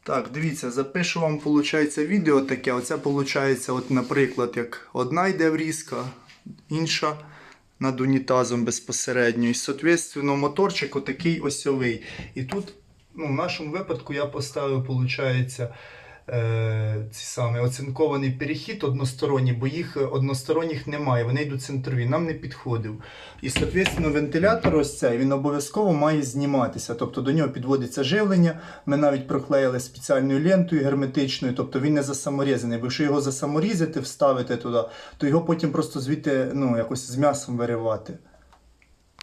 Так, дивіться, запишу вам, виходить, відео таке. Оце, виходить, от, наприклад, як одна йде врізка, інша над унітазом безпосередньо. І, соответственно, моторчик отакий осьовий. І тут, ну, в нашому випадку я поставив, виходить, ці самі оцинкований перехід односторонній, бо їх односторонніх немає, вони йдуть центрові, нам не підходив. І, соответственно, вентилятор ось цей, він обов'язково має зніматися, тобто до нього підводиться живлення, ми навіть проклеїли спеціальною лентою герметичною, тобто він не засаморізаний, бо якщо його засаморізати, вставити туди, то його потім просто звідти, ну, якось з м'ясом виривати.